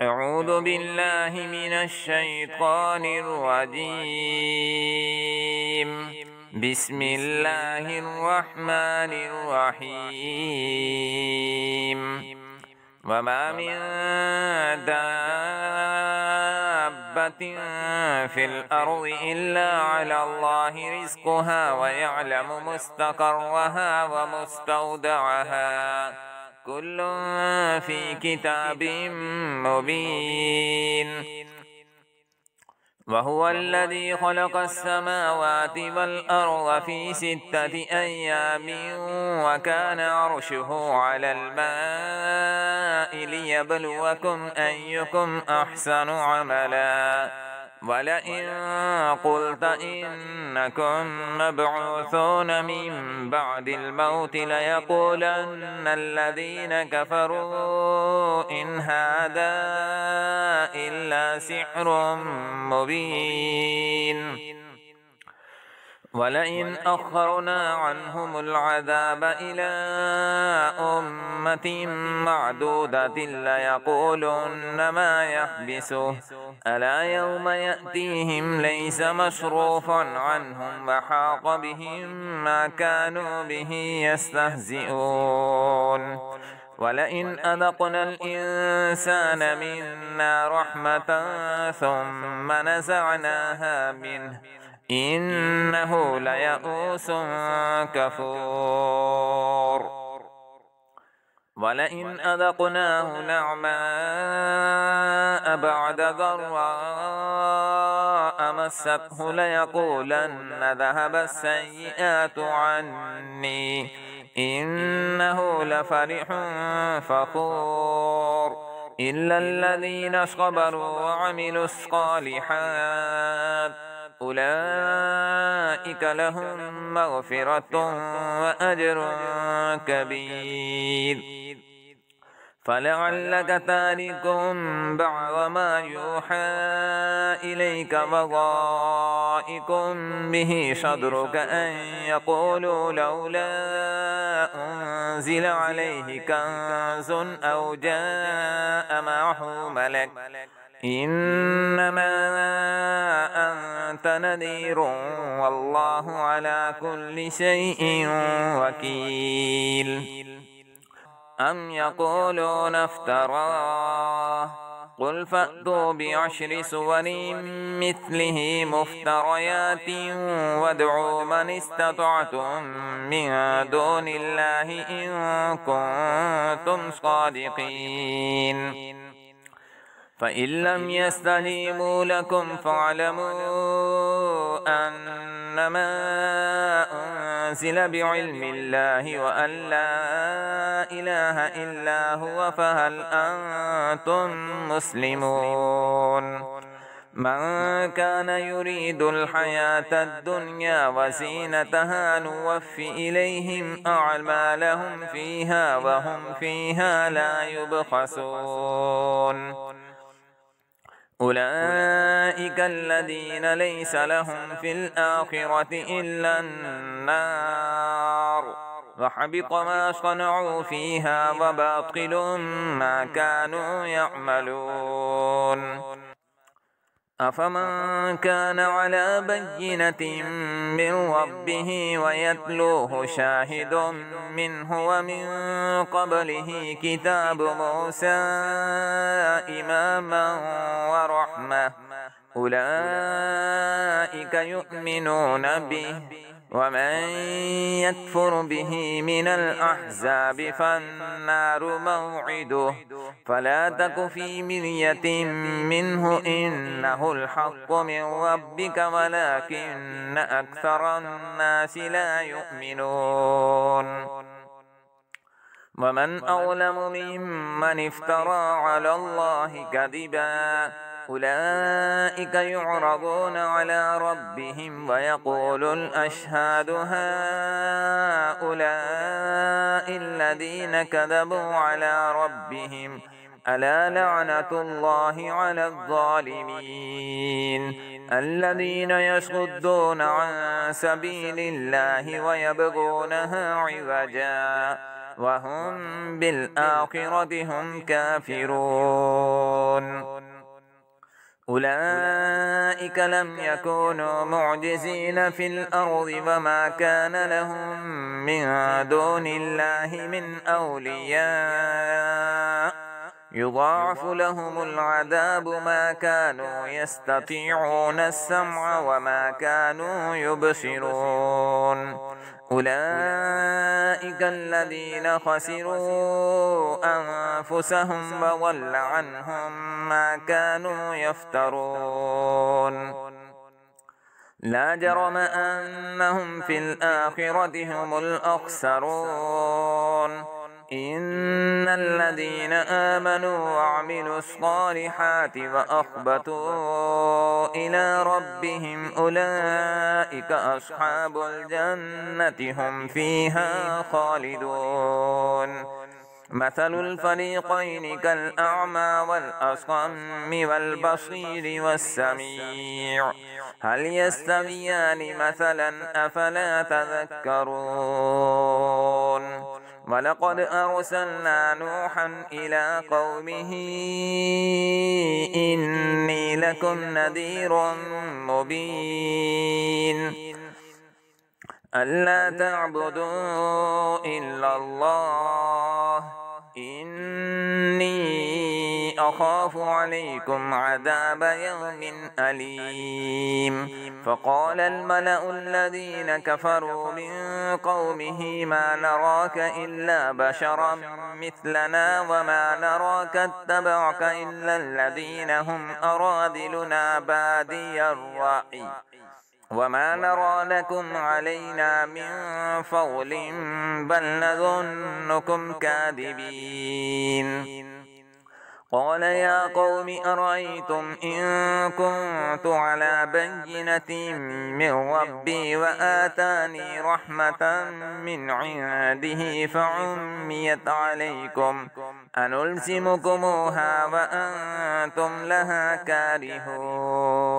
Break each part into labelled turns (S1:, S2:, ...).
S1: أعوذ بالله من الشيطان الرجيم. بسم الله الرحمن الرحيم. وما من دابة في الأرض إلا على الله رزقها ويعلم مستقرها ومستودعها كل في كتاب مبين. وهو الذي خلق السماوات والأرض في 6 أيام وكان عرشه على الماء ليبلوكم أيكم أحسن عملا. ولئن قلت إنكم مبعوثون من بعد الموت ليقولن الذين كفروا إن هذا إلا سحر مبين. ولئن أخرنا عنهم العذاب إلى أمة معدودة ليقولن ما يحبسه ألا يوم يأتيهم ليس مصروفا عنهم وحاق بهم ما كانوا به يستهزئون. ولئن أذقنا الإنسان منا رحمة ثم نزعناها منه إنه ليئوس كفور. ولئن أذقناه نعماء بعد ضراء مسته ليقولن ذهب السيئات عني إنه لفرح فخور. إلا الذين صبروا وعملوا الصالحات أولئك لهم مغفرة وأجر كبير. فلعلك تارك بعض ما يوحى إليك وضائق به صدرك أن يقولوا لولا أنزل عليه كنز أو جاء معه ملك إنما أنت نذير والله على كل شيء وكيل. أم يقولون افتراه قل فأتوا ب10 سور مثله مفتريات وادعوا من استطعتم من دون الله إن كنتم صادقين. فإن لم يستجيبوا لكم فاعلموا أنما أنزل بعلم الله وأن لا إله إلا هو فهل أنتم مسلمون. من كان يريد الحياة الدنيا وزينتها نوف إليهم أعمالهم فيها وهم فيها لا يبخسون. أولئك الذين ليس لهم في الآخرة إلا النار وحبط ما صنعوا فيها وباطل ما كانوا يعملون. أفمن كان على بينة من ربه ويتلوه شاهد منه ومن قبله كتاب موسى إماما ورحمة أولئك يؤمنون به. ومن يكفر به من الأحزاب فالنار موعده فلا تك في مرية منه إنه الحق من ربك ولكن أكثر الناس لا يؤمنون. ومن أظلم ممن افترى على الله كذبا أولئك يعرضون على ربهم ويقول الأشهاد هؤلاء الذين كذبوا على ربهم ألا لعنة الله على الظالمين الذين يصدون عن سبيل الله ويبغونها عوجا وهم بالآخرة هم كافرون. أولئك لم يكونوا معجزين في الأرض وما كان لهم من دون الله من أولياء يضاعف لهم العذاب ما كانوا يستطيعون السمع وما كانوا يبصرون أولئك الذين خسروا أنفسهم وضل عنهم ما كانوا يفترون لا جرم أنهم في الآخرة هم الأخسرون إن الذين آمنوا وعملوا الصالحات وأخبتوا إلى ربهم أولئك أصحاب الجنة هم فيها خالدون مثل الفريقين كالأعمى والأصم والبصير والسميع هل يستويان مثلا أفلا تذكرون ولقد أرسلنا نوحا إلى قومه إني لكم نذير مبين ألا تعبدوا إلا الله إني أخاف عليكم عذاب يوم أليم فقال الملأ الذين كفروا من قومه ما نراك إلا بشرا مثلنا وما نراك اتبعك إلا الذين هم أراذلنا بادي الرأي وما نرى لكم علينا من فضل بل نظنكم كاذبين قال يا قوم أرأيتم إن كنت على بينة من ربي وآتاني رحمة من عنده فعميت عليكم أنلزمكموها وأنتم لها كارهون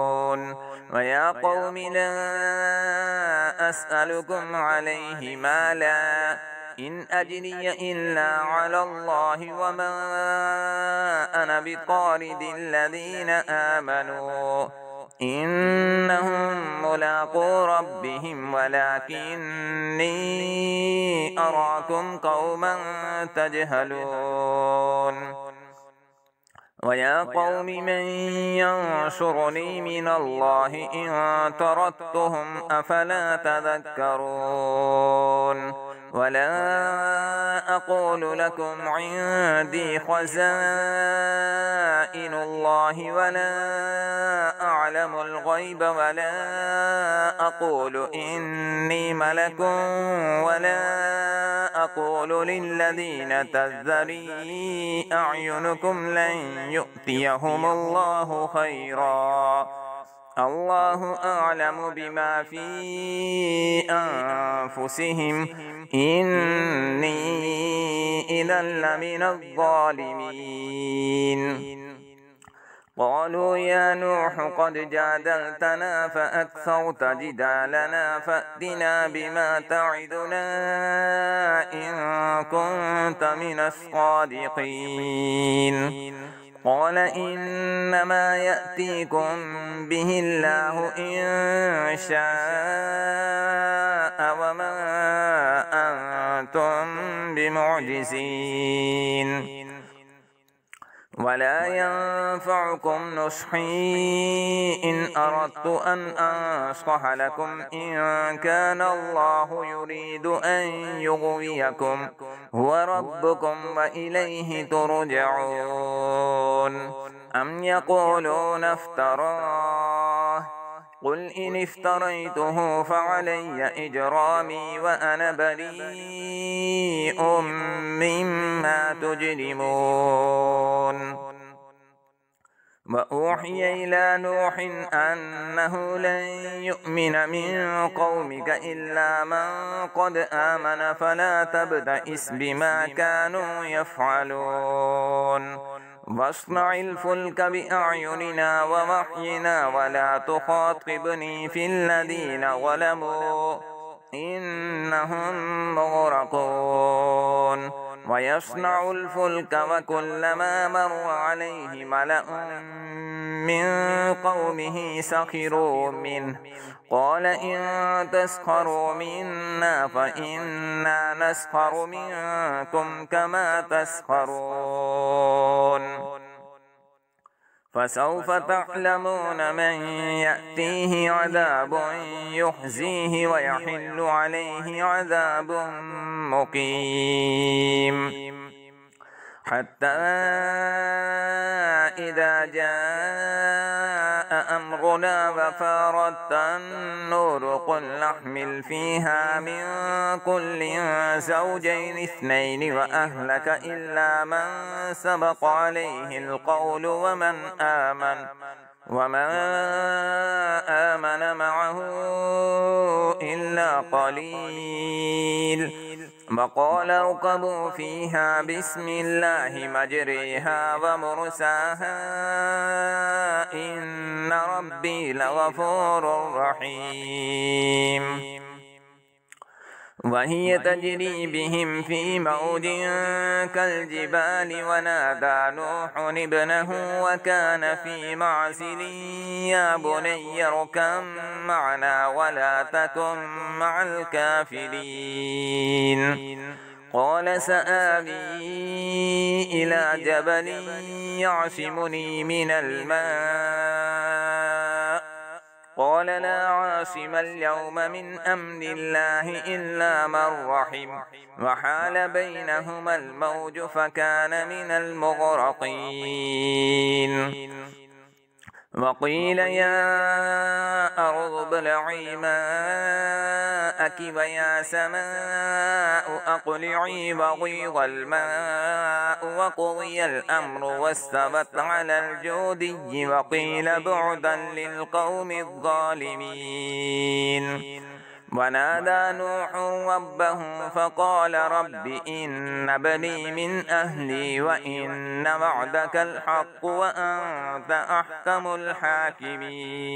S1: ويا قوم لا أسألكم عليه مالا إن أجري إلا على الله وما أنا بطارد الذين آمنوا إنهم ملاقو ربهم ولكني أراكم قوما تجهلون ويا قوم من ينصرني من الله إن طردتهم أفلا تذكرون ولا أقول لكم عندي خزائن الله ولا أعلم الغيب ولا أقول إني ملك ولا أقول للذين تزدري أعينكم لن يؤتيهم الله خيرا الله أعلم بما في أنفسهم إني إذا لمن الظالمين قالوا يا نوح قد جادلتنا فأكثرت جدالنا فأتنا بما تعدنا إن كنت من الصادقين قال إنما يأتيكم به الله إن شاء وما أنتم بمعجزين ولا ينفعكم نصحي إن أردت أن أنصح لكم إن كان الله يريد أن يغويكم هو ربكم وإليه ترجعون أم يقولون افتراه قل إن افتريته فعلي إجرامي وأنا بريء مما تجرمون وأوحي إلى نوح أنه لن يؤمن من قومك إلا من قد آمن فلا تبتئس بما كانوا يفعلون واصنع الفلك بأعيننا ووحينا ولا تخاطبني في الذين ظلموا إنهم مغرقون ويصنع الفلك وكلما مر عليه ملأ من قومه سخروا منه قال إن تسخروا منا فإنا نسخر منكم كما تسخرون فسوف تعلمون من يأتيه عذاب يخزيه ويحل عليه عذاب مقيم حتى إذا جاء أمرنا وفارت النور قل نحمل فيها من كل زوجين اثنين وأهلك إلا من سبق عليه القول وما آمن معه إلا قليل وقال اركبوا فيها بسم الله مجريها ومرساها إن ربي لغفور رحيم وهي تجري بهم في موج كالجبال ونادى نوح ابنه وكان في معزل يا بني اركب معنا ولا تكن مع الكافرين قال سآوي إلى جبل يعصمني من الماء قال لا عاصم اليوم من أمر الله إلا من رحم وحال بينهما الموج فكان من المغرقين وقيل يا أرض ابلعي ماءك ويا سماء أقلعي وغيض الماء وقضي الأمر واستوت على الجودي وقيل بعدا للقوم الظالمين ونادى نوح ربه فقال رب إن ابني من أهلي وإن وعدك الحق وأنت أحكم الحاكمين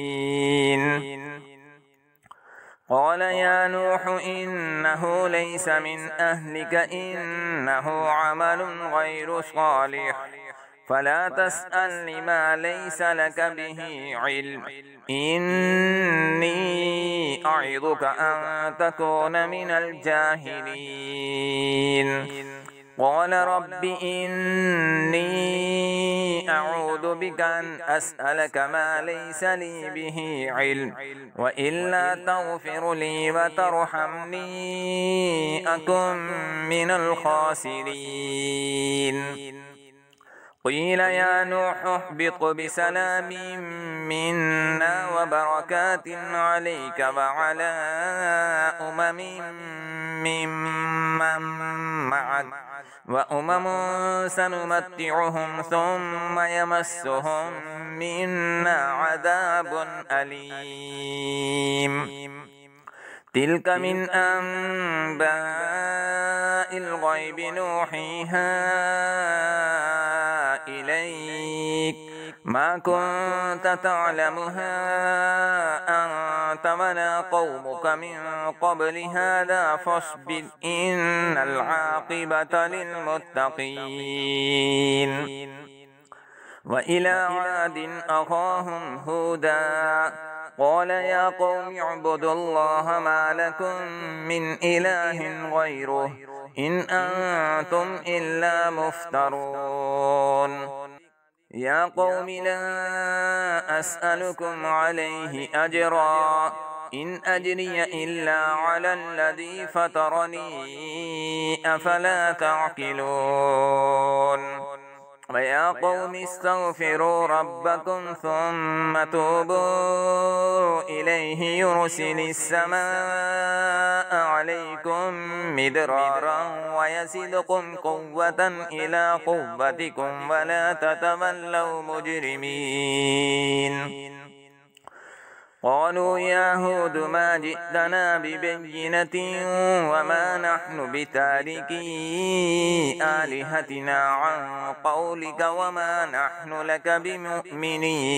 S1: قال يا نوح إنه ليس من أهلك إنه عمل غير صالح فلا تسأل لما ليس لك به علم إني أعظك أن تكون من الجاهلين قال رب إني أعوذ بك أن أسألك ما ليس لي به علم وإلا تغفر لي وترحمني أكن من الخاسرين قيل يا نوح اهبط بسلام منا وبركات عليك وعلى ممن معك وأمم سنمتعهم ثم يمسهم منا عذاب أليم تلك من أنباء الغيب نوحيها إليك ما كنت تعلمها أنت ولا قومك من قبل هذا فاصبر إن العاقبة للمتقين وإلى عاد أخاهم هودا قال يا قوم اعبدوا الله ما لكم من إله غيره إن أنتم إلا مفترون يا قوم لا أسألكم عليه أجرا إن أجري إلا على الذي فطرني أفلا تعقلون ويا قوم استغفروا ربكم ثم توبوا إليه يرسل السماء عليكم مدرارا ويزدكم قوة إلى قوتكم ولا تتولوا مجرمين قالوا يا هود ما جئتنا ببينة وما نحن بتاركي آلهتنا عن قولك وما نحن لك بمؤمنين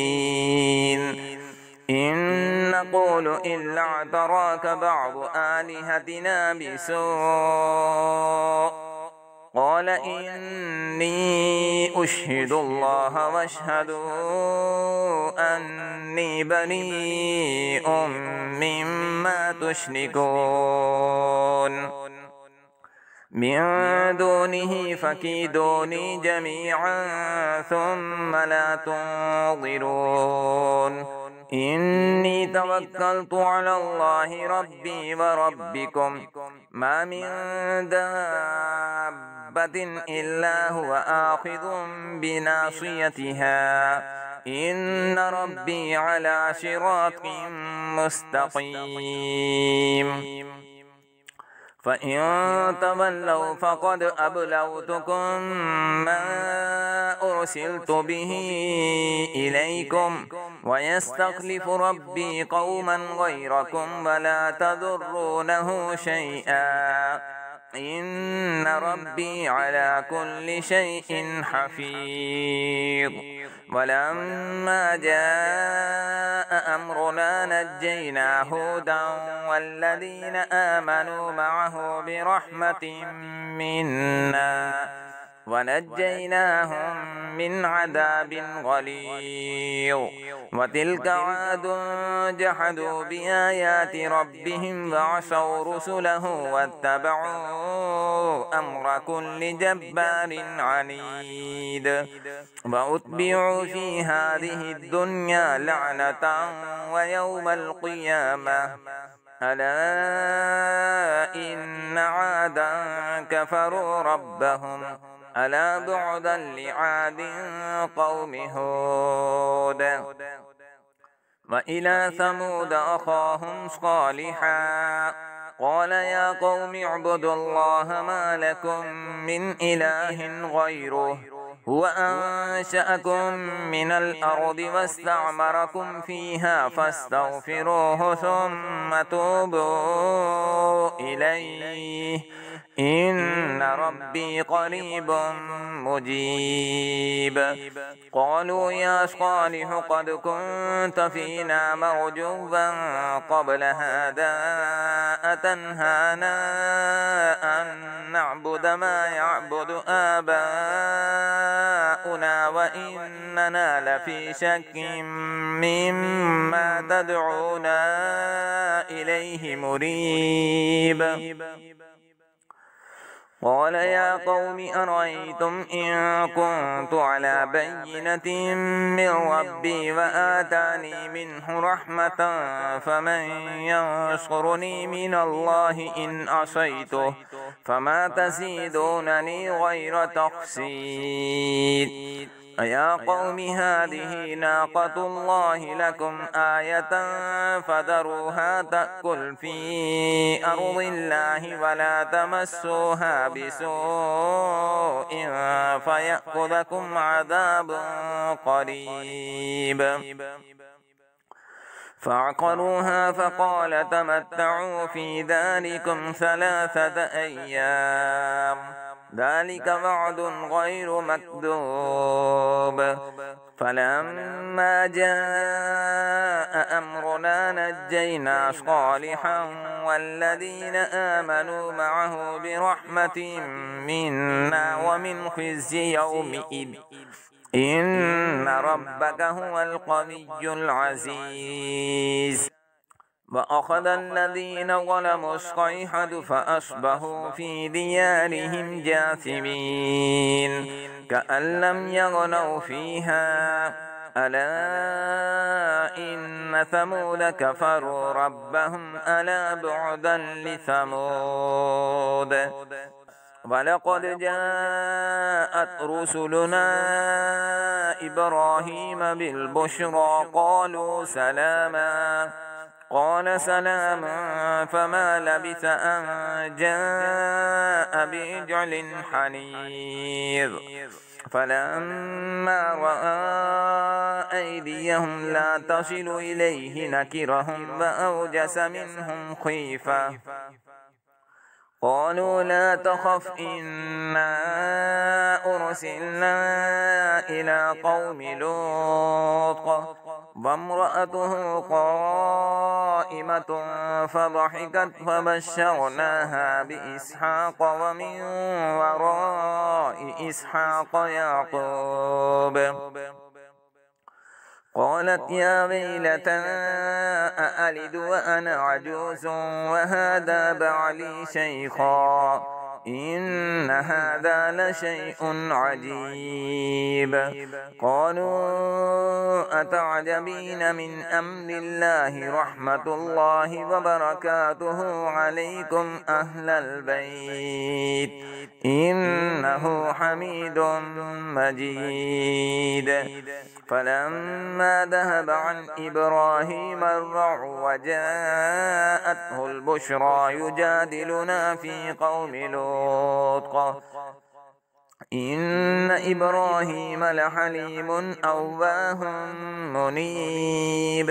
S1: إن نقول إلا اعتراك بعض آلهتنا بسوء قال إني أشهد الله واشهدوا أني بريء مما تشركون من دونه فكيدوني جميعا ثم لا تنظرون إني توكلت على الله ربي وربكم ما من دابة إلا هو آخذ بناصيتها إن ربي على صراط مستقيم فإن تولوا فقد أبلغتكم ما أرسلت به إليكم ويستخلف ربي قوما غيركم ولا تضرونه شيئا إن ربي على كل شيء حفيظ ولما جاء أمرنا نجينا هودا والذين آمنوا معه برحمة منا ونجيناهم من عذاب غليظ وتلك عاد جحدوا بآيات ربهم وعصوا رسله واتبعوا أمر كل جبار عنيد وأتبعوا في هذه الدنيا لعنة ويوم القيامة ألا إن عادا كفروا ربهم ألا بعدا لعاد قوم هود وإلى ثمود أخاهم صالحا قال يا قوم اعبدوا الله ما لكم من إله غيره هو أنشأكم من الأرض واستعمركم فيها فاستغفروه ثم توبوا إليه إن ربي قريب مجيب قالوا يا صالح قد كنت فينا مرجوا قبل هذا أتنهانا أن نعبد ما يعبد آباؤنا وإننا لفي شك مما تدعونا إليه مريب قال يا قوم أرأيتم إن كنت على بينة من ربي وآتاني منه رحمة فمن ينصرني من الله إن عصيته فما تزيدونني غير تخسير يا قوم هذه ناقة الله لكم آية فذروها تأكل في أرض الله ولا تمسوها بسوء فيأخذكم عذاب قريب فعقروها فقال تمتعوا في داركم 3 أيام ذلك وعد غير مكذوب فلما جاء أمرنا نجينا صالحا والذين آمنوا معه برحمة منا ومن خزي يومئذ إن ربك هو القوي العزيز وأخذ الذين ظلموا الصيحة فأصبحوا في ديارهم جاثمين كأن لم يغنوا فيها ألا إن ثمود كفروا ربهم ألا بعدا لثمود ولقد جاءت رسلنا إبراهيم بالبشرى قالوا سلاما قال سلاما فما لبث أن جاء بعجل حنيذ فلما رأى أيديهم لا تصل إليه نكرهم وأوجس منهم خيفة قالوا لا تخف إنا أرسلنا إلى قوم لوط وامرأته قائمة فضحكت فبشرناها بإسحاق ومن وراء إسحاق يعقوب. قالت يا ويلتى أألد وأنا عجوز وهذا بعلي شيخا إن هذا لشيء عجيب. قالوا أتعجبين من أمر الله رحمة الله وبركاته عليكم أهل البيت إنه حميد مجيد. فلما ذهب عن إبراهيم الرع وجاءته البشرى يجادلنا في قوم لوط إن إبراهيم لحليم أواه منيب.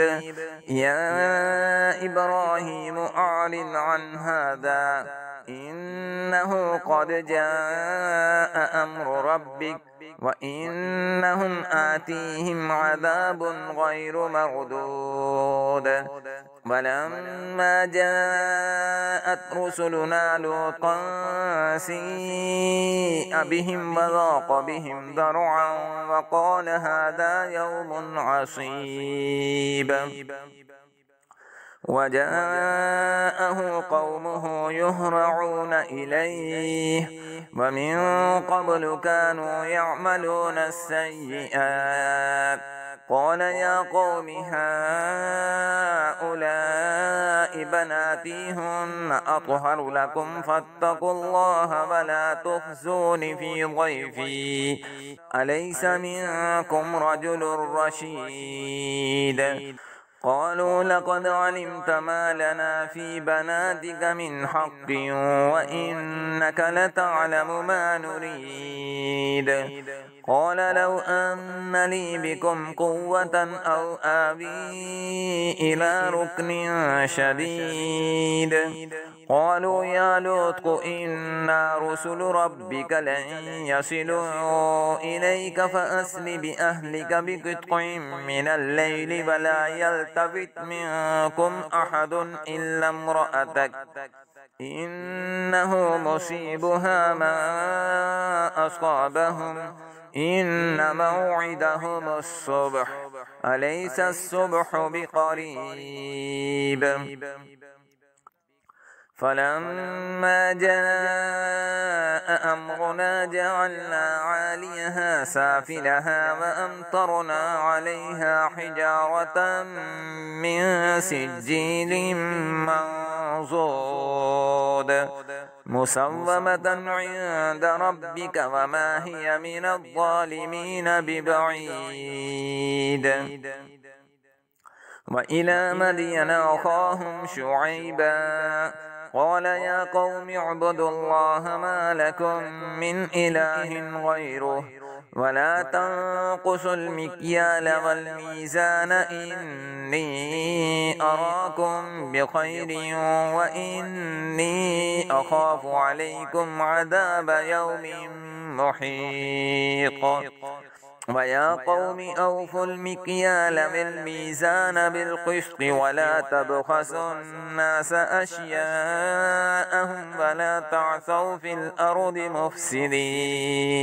S1: يا إبراهيم أعرض عن هذا إنه قد جاء أمر ربك وإنهم آتيهم عذاب غير مردود. ولما جاءت رسلنا لوطا سيء بهم وضاق بهم ذرعا وقال هذا يوم عصيب. وجاءه قومه يهرعون إليه ومن قبل كانوا يعملون السيئات. قال يا قوم هؤلاء بناتي هن أطهر لكم فاتقوا الله ولا تخزون في ضيفي أليس منكم رجل رشيد. قالوا لقد علمت ما لنا في بناتك من حق وإنك لتعلم ما نريد. قال لو أن لي بكم قوة أو آوي إلى ركن شديد. قالوا يا لوط إنا رسل ربك لن يصلوا إليك فأسر بأهلك بقطع من الليل ولا يلتفت منكم أحد إلا امرأتك إنه مصيبها ما أصابهم إن موعدهم الصبح أليس الصبح بقريب. فلما جاء أمرنا جعلنا عاليها سافلها وأمطرنا عليها حجارة من سجيل منضود مسومة عند ربك وما هي من الظالمين ببعيد. وإلى مدين أخاهم شعيبا قال يا قوم اعبدوا الله ما لكم من إله غيره ولا تنقصوا المكيال والميزان إني أراكم بخير وإني أخاف عليكم عذاب يوم محيط. ويا قوم أوفوا المكيال والميزان بالقسط ولا تبخسوا الناس أشياءهم ولا تعثوا في الأرض مفسدين.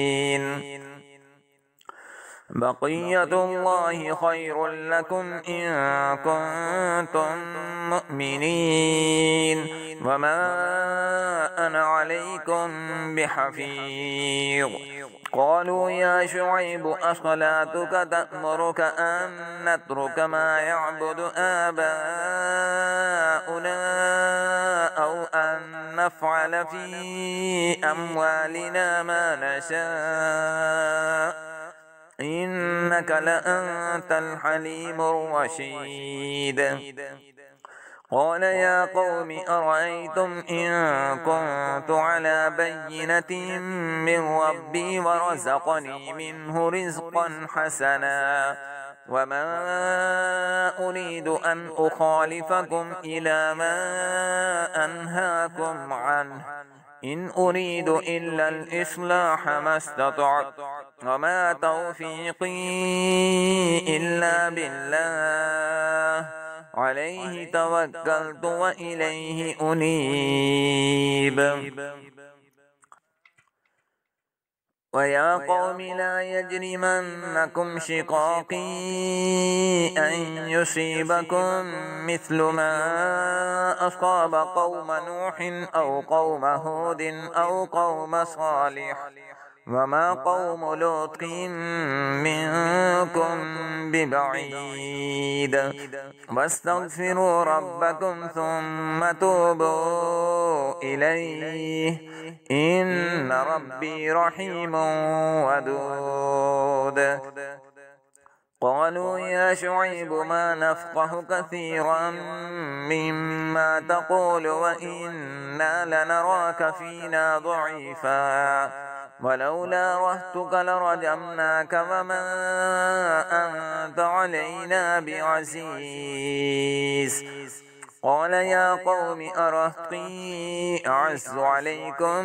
S1: بقية الله خير لكم إن كنتم مؤمنين وما أنا عليكم بحفيظ. قالوا يا شعيب أصلاتك تأمرك أن نترك ما يعبد آباؤنا أو أن نفعل في أموالنا ما نشاء إنك لأنت الحليم الرشيد. قال يا قوم أرأيتم إن كنت على بينة من ربي ورزقني منه رزقا حسنا وما أريد أن أخالفكم إلى ما أنهاكم عنه إن أريد إلا الإصلاح ما استطعت وما توفيقي إلا بالله عليه توكلت وإليه أنيب. ويا قوم لا يجرمنكم شقاقي أن يصيبكم مثل ما أصاب قوم نوح أو قوم هود أو قوم صالح وما قوم لوط منكم ببعيد واستغفروا ربكم ثم توبوا إليه إن ربي رحيم ودود. قالوا يا شعيب ما نفقه كثيرا مما تقول وإنا لنراك فينا ضعيفا ولولا رهتك لرجمناك وما أنت علينا بعزيز. قال يا قوم أرهطي أعز عليكم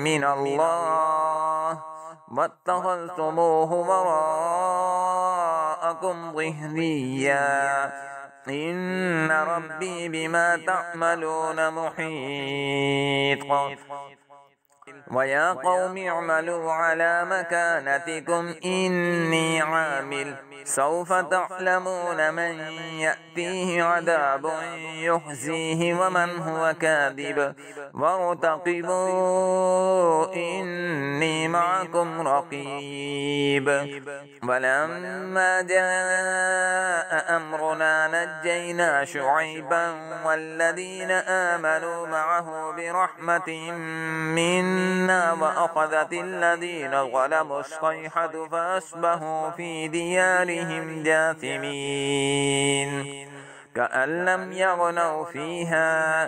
S1: من الله واتخذتموه وراءكم ظهريا إن ربي بما تعملون محيط. ويا قوم اعملوا على مكانتكم إني عامل سوف تعلمون من يأتيه عذاب يخزيه ومن هو كاذب وارتقبوا إني معكم رقيب. ولما جاء أمرنا نجينا شعيبا والذين آمنوا معه برحمة منا وأخذت الذين ظلموا الصيحة فأصبحوا في ديارهم جاثمين كأن لم يغنوا فيها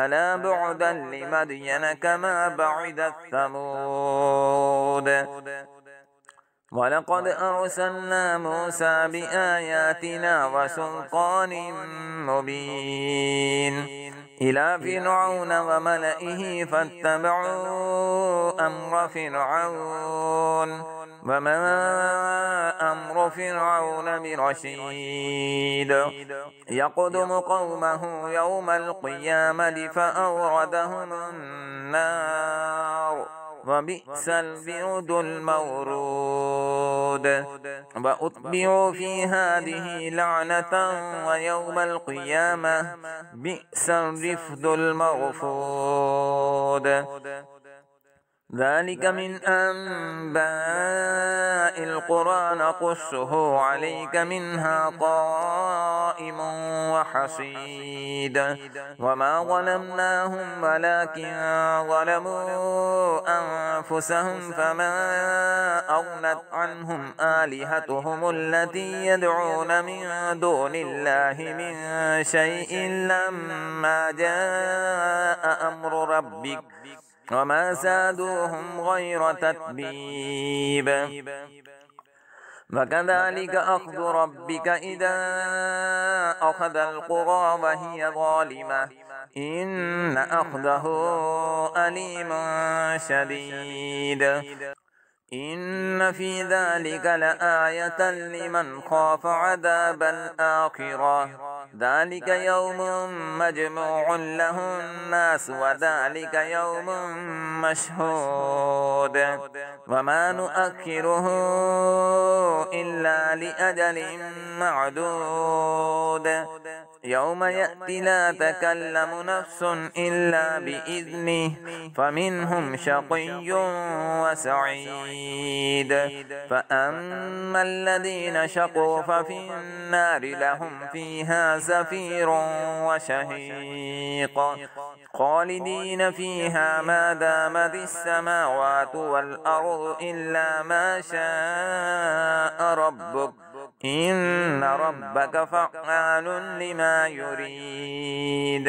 S1: ألا بعدا لمدين كما بعدت ثمود. ولقد أرسلنا موسى بآياتنا وسلطان مبين إلى فرعون وملئه فاتبعوا أمر فرعون وما أمر فرعون برشيد. يقدم قومه يوم القيامة فأوردهم النار وبئس الورد المورود. وأتبعوا في هذه لعنة ويوم القيامة بئس الرفد المرفود. ذلك من أنباء القرى نقصه عليك منها قائم وحصيد. وما ظلمناهم ولكن ظلموا أنفسهم فما أغنت عنهم آلهتهم التي يدعون من دون الله من شيء لما جاء أمر ربك وما زادوهم غير تتبيب. وكذلك أخذ ربك إذا أخذ القرى وهي ظالمة إن أخذه أليم شديد. إن في ذلك لآية لمن خاف عذاب الآخرة ذلك يوم مجموع له الناس وذلك يوم مشهود وما نؤخره إلا لأجل معدود. يوم يأتي لا تكلم نفس إلا بإذنه فمنهم شقي وسعيد. فأما الذين شقوا ففي النار لهم فيها زفير وشهيق خالدين فيها ما دامت السماوات والأرض إلا ما شاء ربك إن ربك فعال لما يريد.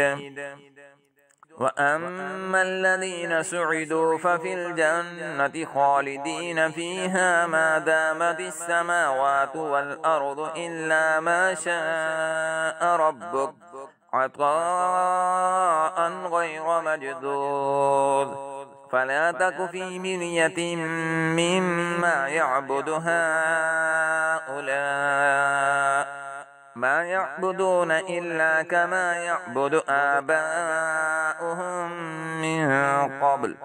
S1: وأما الذين سعدوا ففي الجنة خالدين فيها ما دامت السماوات والأرض إلا ما شاء ربك عطاء غير مجدود. فلا تك في مرية مما يعبد هؤلاء ما يعبدون إلا كما يعبد آباؤهم من قبل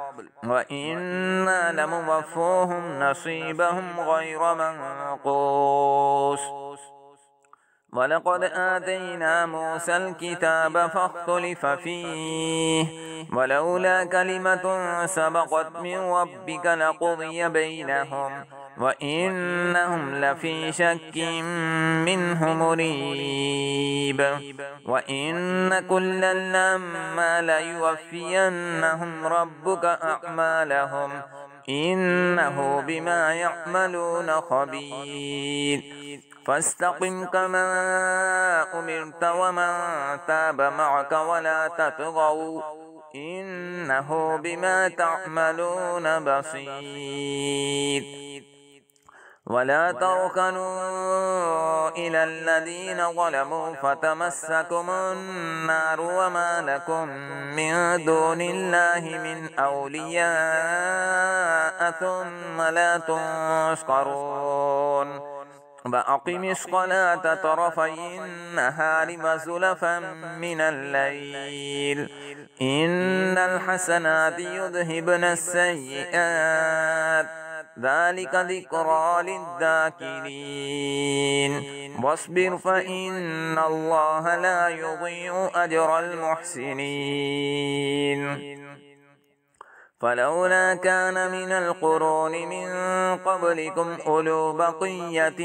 S1: وإنا لموفوهم نصيبهم غير منقوص ولقد آتينا موسى الكتاب فاختلف فيه ولولا كلمة سبقت من ربك لقضي بينهم وإنهم لفي شك منه مريب وإن كلا لما ليوفينهم ربك أعمالهم إنه بما يعملون خبير فاستقم كما أمرت ومن تاب معك ولا تطغوا إنه بما تعملون بصير ولا تركنوا إلى الذين ظلموا فتمسكم النار وما لكم من دون الله من أولياء ثم لا تنصرون وأقم الصلاة طرفي النهار وزلفا من الليل إن الحسنات يذهبن السيئات ذلك ذكرى للذاكرين واصبر فإن الله لا يضيع أجر المحسنين فلولا كان من القرون من قبلكم أولو بقية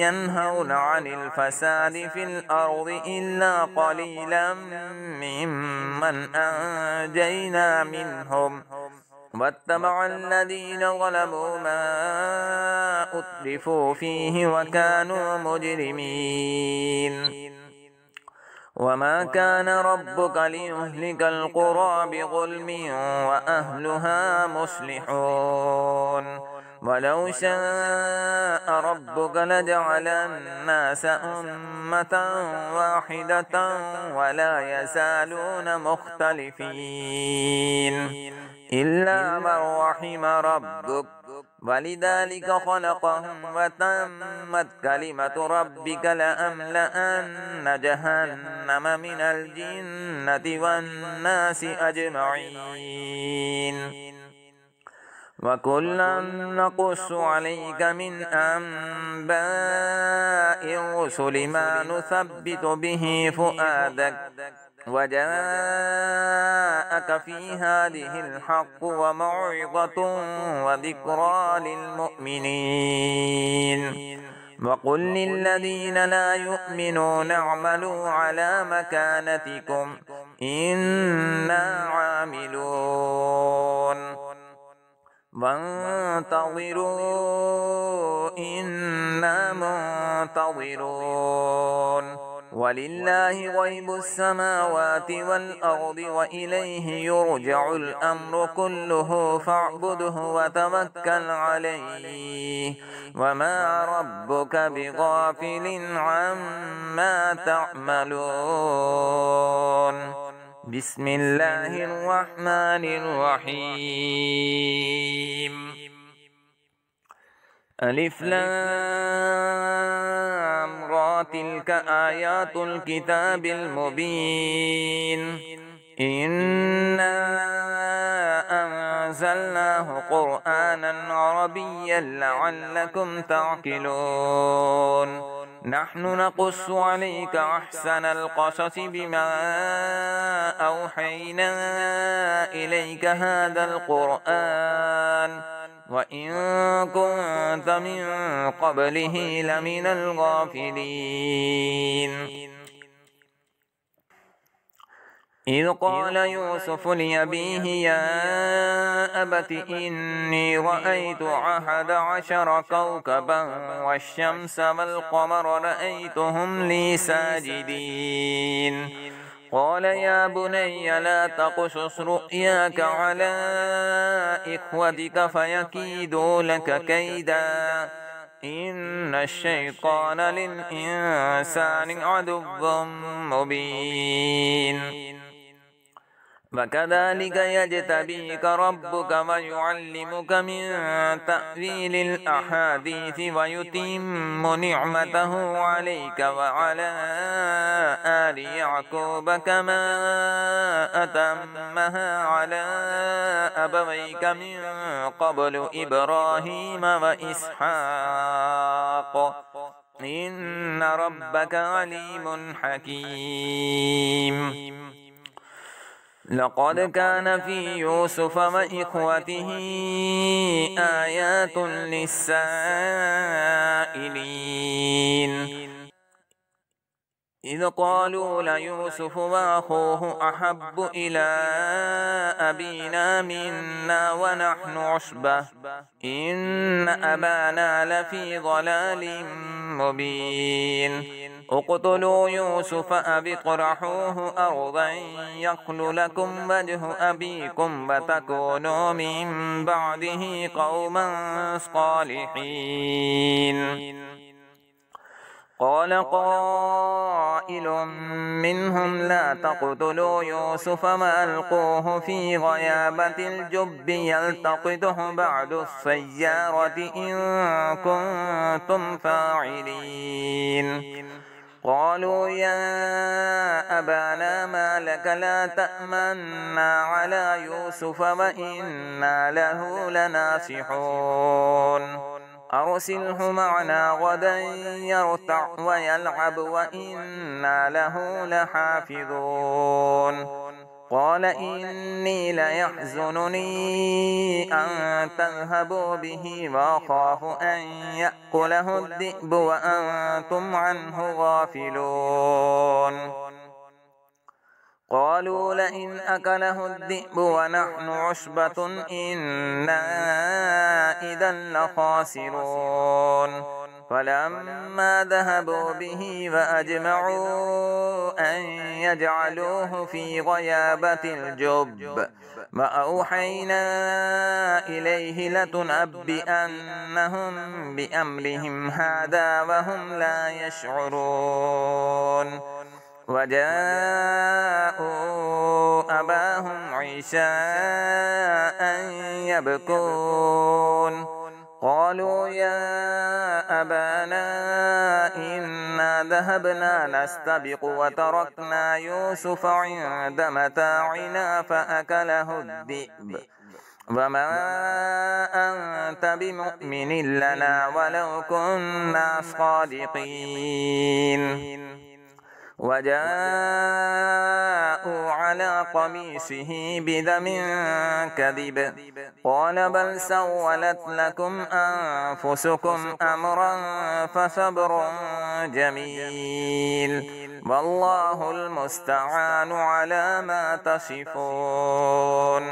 S1: ينهون عن الفساد في الأرض إلا قليلا ممن أنجينا منهم واتبع الذين ظلموا ما أترفوا فيه وكانوا مجرمين وما كان ربك ليهلك القرى بظلم وأهلها مصلحون ولو شاء ربك لجعل الناس أمة واحدة ولا يزالون مختلفين إلا من رحم ربك ولذلك خلقهم وتمت كلمة ربك لأملأن جهنم من الجنة والناس أجمعين وكلا نقص عليك من أنباء الرسل ما نثبت به فؤادك وجاءك في هذه الحق وموعظة وذكرى للمؤمنين وقل للذين لا يؤمنون اعملوا على مكانتكم إنا عاملون وانتظروا إنا منتظرون ولله غيب السماوات والأرض وإليه يرجع الأمر كله فاعبده وتوكل عليه وما ربك بغافل عما تعملون بسم الله الرحمن الرحيم ألف لام را تلك آيات الكتاب المبين إنا أنزلناه قرآنا عربيا لعلكم تعقلون نحن نقص عليك أحسن القصص بما أوحينا إليك هذا القرآن وإن كنت من قبله لمن الغافلين إذ قال يوسف لأبيه يا أبت إني رأيت 11 كوكبا والشمس والقمر رأيتهم لي ساجدين قال يا بني لا تقصص رؤياك على إخوتك فيكيدوا لك كيدا إن الشيطان للإنسان عدو مبين وكذلك يجتبيك ربك ويعلمك من تأويل الأحاديث ويتم نعمته عليك وعلى آل يعقوب كما أتمها على أبويك من قبل إبراهيم وإسحاق إن ربك عليم حكيم. لقد كان في يوسف وإخوته آيات للسائلين إذ قالوا ليوسف وأخوه أحب إلى أبينا منا ونحن عصبة إن أبانا لفي ضلال مبين اقتلوا يوسف أو اطرحوه أرضا يخل لكم وجه أبيكم وتكونوا من بعده قوما صالحين. قال قائل منهم لا تقتلوا يوسف وألقوه في غيابة الجب يلتقطه بعض السيارة إن كنتم فاعلين. قالوا يا أبانا ما لك لا تأمنا على يوسف وإنا له لناصحون أرسله معنا غدا يرتع ويلعب وإنا له لحافظون. قال إني ليحزنني أن تذهبوا به وأخاف أن يأكله الذئب وأنتم عنه غافلون. قالوا لئن أكله الذئب ونحن عصبة إنا إذا لخاسرون. فلما ذهبوا به وأجمعوا أن يجعلوه في غيابة الجب وأوحينا إليه لتنبئنهم بأمرهم هذا وهم لا يشعرون. وجاءوا أباهم عشاء يبكون. قالوا يا أبانا إنا ذهبنا نستبق وتركنا يوسف عند متاعنا فأكله الذئب وما أنت بمؤمن لنا ولو كنا صادقين. وجاءوا على قميصه بدم كذب قال بل سولت لكم أنفسكم أمرا فصبر جميل والله المستعان على ما تصفون.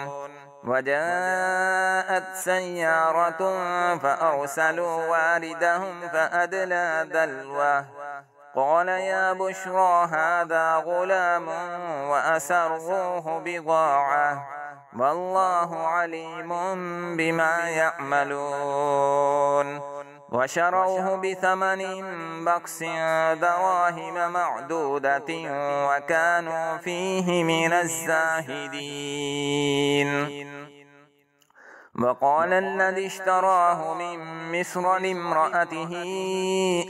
S1: وجاءت سيارة فأرسلوا واردهم فأدلى دلوه قال يا بشرى هذا غلام وأسروه بضاعة والله عليم بما يعملون. وشروه بثمن بخس دراهم معدودة وكانوا فيه من الزاهدين. وقال الذي اشتراه من مصر لامرأته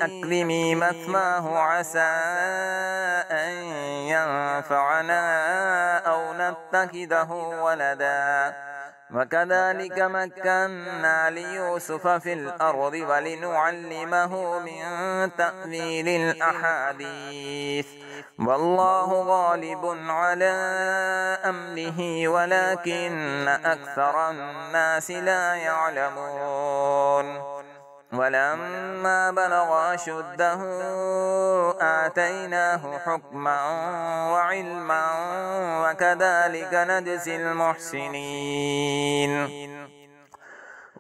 S1: أكرمي مثواه عسى أن ينفعنا أو نتخذه ولدا. وكذلك مكنا ليوسف في الأرض ولنعلمه من تأويل الأحاديث والله غالب على أمره ولكن أكثر الناس لا يعلمون. ولما بلغ أشده آتيناه حكما وعلما وكذلك نجزي المحسنين.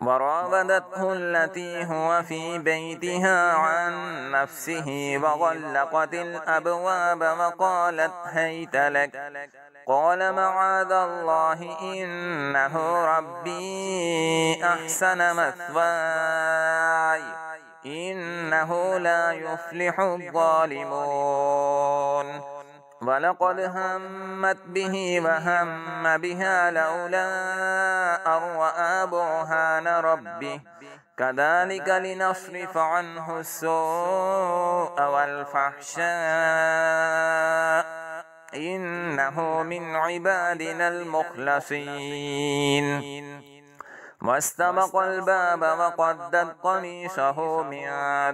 S1: وراودته التي هو في بيتها عن نفسه وغلقت الأبواب وقالت هيت لك قال معاذ الله إنه ربي أحسن مثواي إنه لا يفلح الظالمون. ولقد همت به وهم بها لولا أن رأى برهان ربه كذلك لنصرف عنه السوء والفحشاء إنه من عبادنا المخلصين واستبق الباب وقدت قميصه من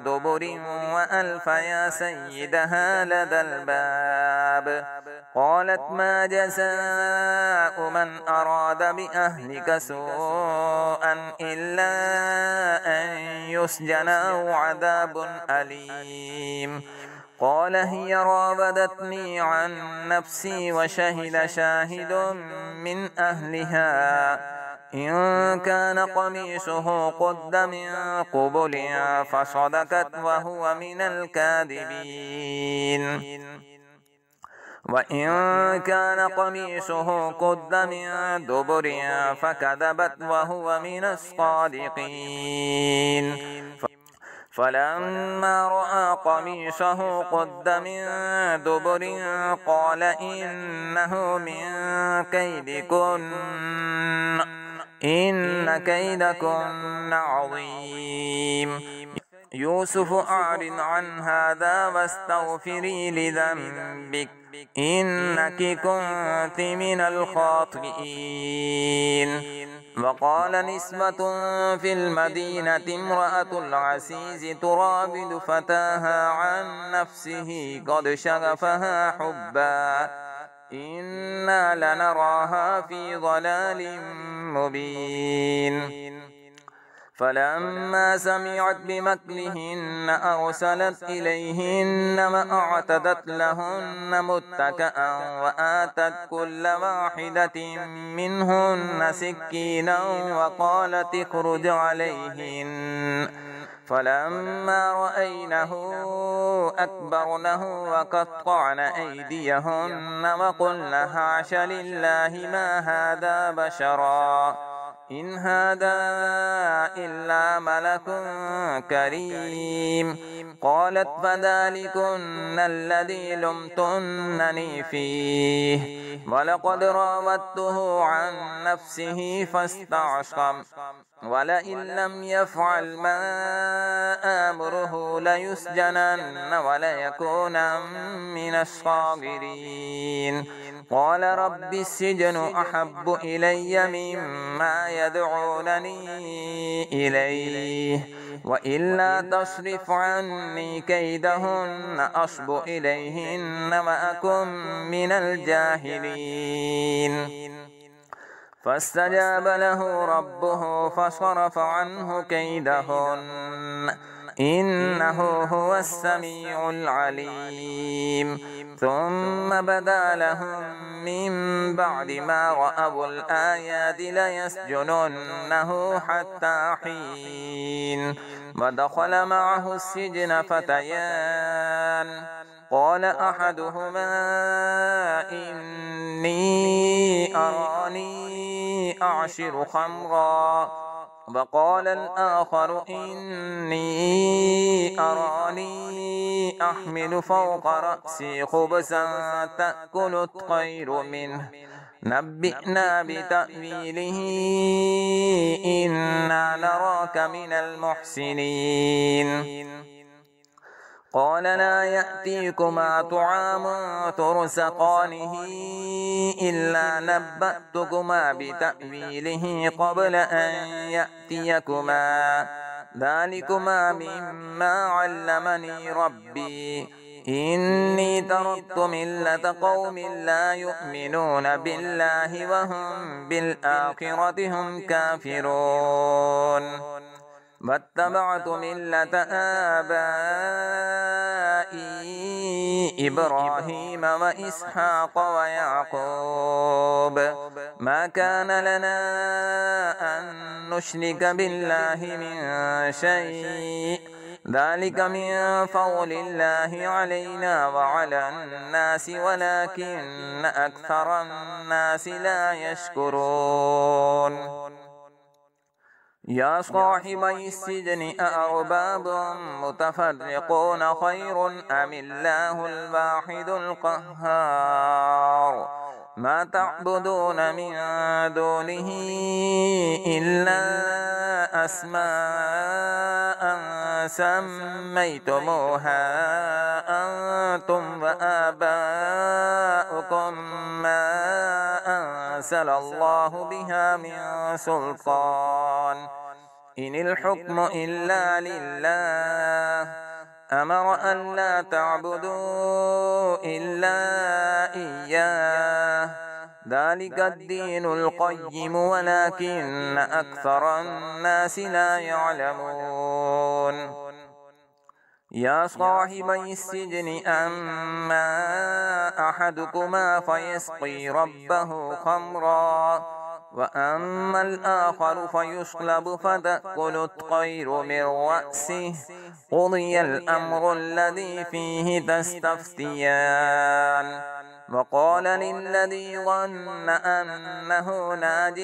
S1: دبر وألف يا سيدها لدى الباب قالت ما جزاء من أراد بأهلك سوءا إلا أن يسجن أو عذاب أليم قال هي راودتني عن نفسي وشهد شاهد من أهلها إن كان قميصه قد من قبل فصدقت وهو من الكاذبين وإن كان قميصه قد من دبر فكذبت وهو من الصادقين فلما رأى قميصه قد من دبر قال إنه من كيدكن إن كيدكن عظيم يوسف أعرض عن هذا واستغفري لذنبك إنك كنت من الخاطئين وقال نسبة في المدينة امرأة العزيز تراود فتاها عن نفسه قد شغفها حبا إنا لنراها في ضلال مبين فلما سمعت بمكرهن أرسلت إليهن وأعتدت لهن متكئا وآتت كل واحدة منهن سكينا وقالت اخرج عليهن فلما رأينه أكبرنه وقطعن أيديهن وقلن حاش لله ما هذا بشرا إن هذا إلا ملك كريم قالت فذلكن الذي لمتنني فيه ولقد راودته عن نفسه فاستعصم ولئن لم يفعل ما آمره ليسجنن وليكون من الصاغرين قال رب السجن أحب إلي مما يدعونني إليه وإلا تصرف عني كيدهن أصب إليهن وأكن من الجاهلين فاستجاب له ربه فصرف عنه كيدهن إنه هو السميع العليم ثم بدا لهم من بعد ما رأوا الآيات ليسجننه حتى حين ودخل معه السجن فتيان قال أحدهما إني أراني أعصر خمرا وقال الآخر إني أراني أحمل فوق رأسي خبزا تأكل الطير منه نبئنا بتأويله إنا نراك من المحسنين قال لا يأتيكما طعام ترزقانه إلا نبأتكما بتأويله قبل أن يأتيكما ذلكما مما علمني ربي إني تركت ملة قوم لا يؤمنون بالله وهم بالآخرة هم كافرون واتبعت ملة آبائي إبراهيم وإسحاق ويعقوب ما كان لنا أن نشرك بالله من شيء ذلك من فضل الله علينا وعلى الناس ولكن أكثر الناس لا يشكرون يا صاحبي السجن أأرباب متفرقون خير أم الله الواحد القهار ما تعبدون من دونه إلا أسماء سميتموها أنتم وآباؤكم ما أنزل الله بها من سلطان إن الحكم إلا لله أمر أن لا تعبدوا إلا إياه ذلك الدين القيم ولكن أكثر الناس لا يعلمون يا صاحبي السجن أما أحدكما فيسقي ربه خمرا وأما الآخر فيصلب فتأكل الطير من رأسه قضي الأمر الذي فيه تستفتيان وقال للذي ظن أنه ناج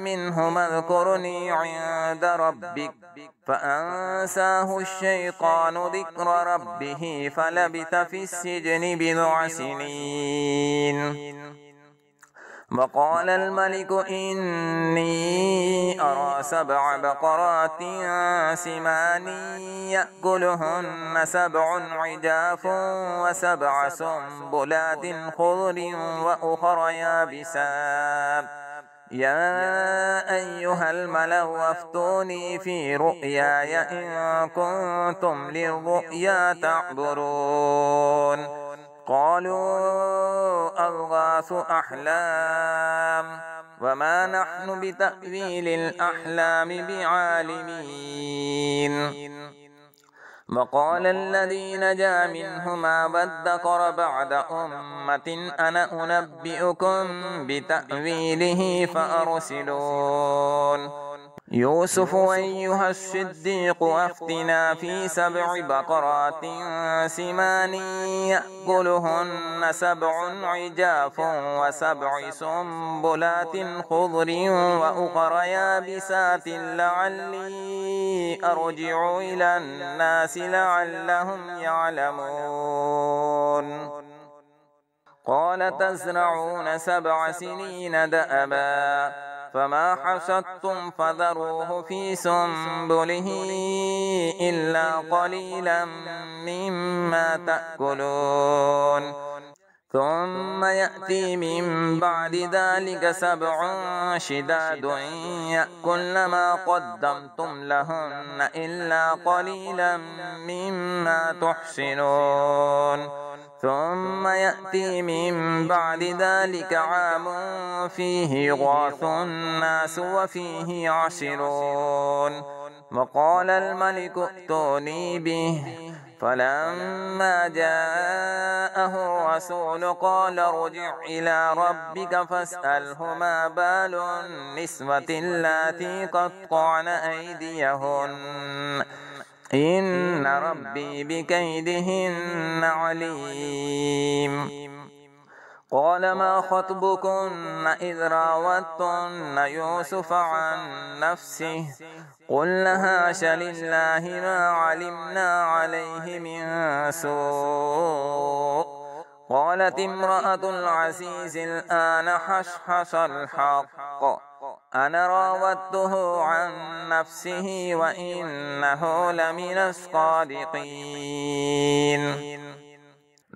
S1: منهما اذكرني عند ربك فأنساه الشيطان ذكر ربه فلبث في السجن بضع سنين وقال الملك إني أرى 7 بقرات سمان يأكلهن 7 عجاف و7 سنبلات خضر وأخر يابسات يا أيها الملأ أفتوني في رؤياي إن كنتم للرؤيا تعبرون قالوا أضغاث أحلام وما نحن بتأويل الأحلام بعالمين وقال الذي نجا منهما وادكر بعد أمة أنا أنبئكم بتأويله فأرسلون يوسف أيها الصديق أفتنا في 7 بقرات سمان يأكلهن 7 عجاف و7 سنبلات خضر وأخر يابسات لعلي أرجع إلى الناس لعلهم يعلمون قال تزرعون 7 سنين دأبا فما حصدتم فذروه في سنبله إلا قليلا مما تأكلون ثم يأتي من بعد ذلك 7 شداد يأكلن ما قدمتم لهن إلا قليلا مما تحسنون ثم يأتي من بعد ذلك عام فيه يغاث الناس وفيه يعصرون وقال الملك ائتوني به فلما جاءه الرسول قال ارجع إلى ربك فاسأله ما بال النسوة اللاتي قطعن أيديهن إن ربي بكيدهن عليم قال ما خطبكن إذ راوتن يوسف عن نفسه قلنا هاش لله ما علمنا عليه من سوء قالت امرأة العزيز الآن حشحش الحق أنا راودته عن نفسه وإنه لمن الصادقين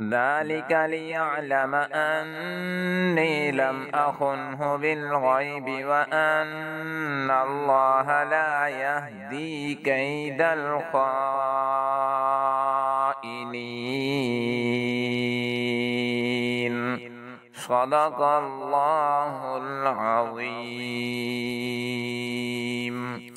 S1: ذلك ليعلم أني لم أخنه بالغيب وأن الله لا يهدي كيد الخائنين صدق الله العظيم.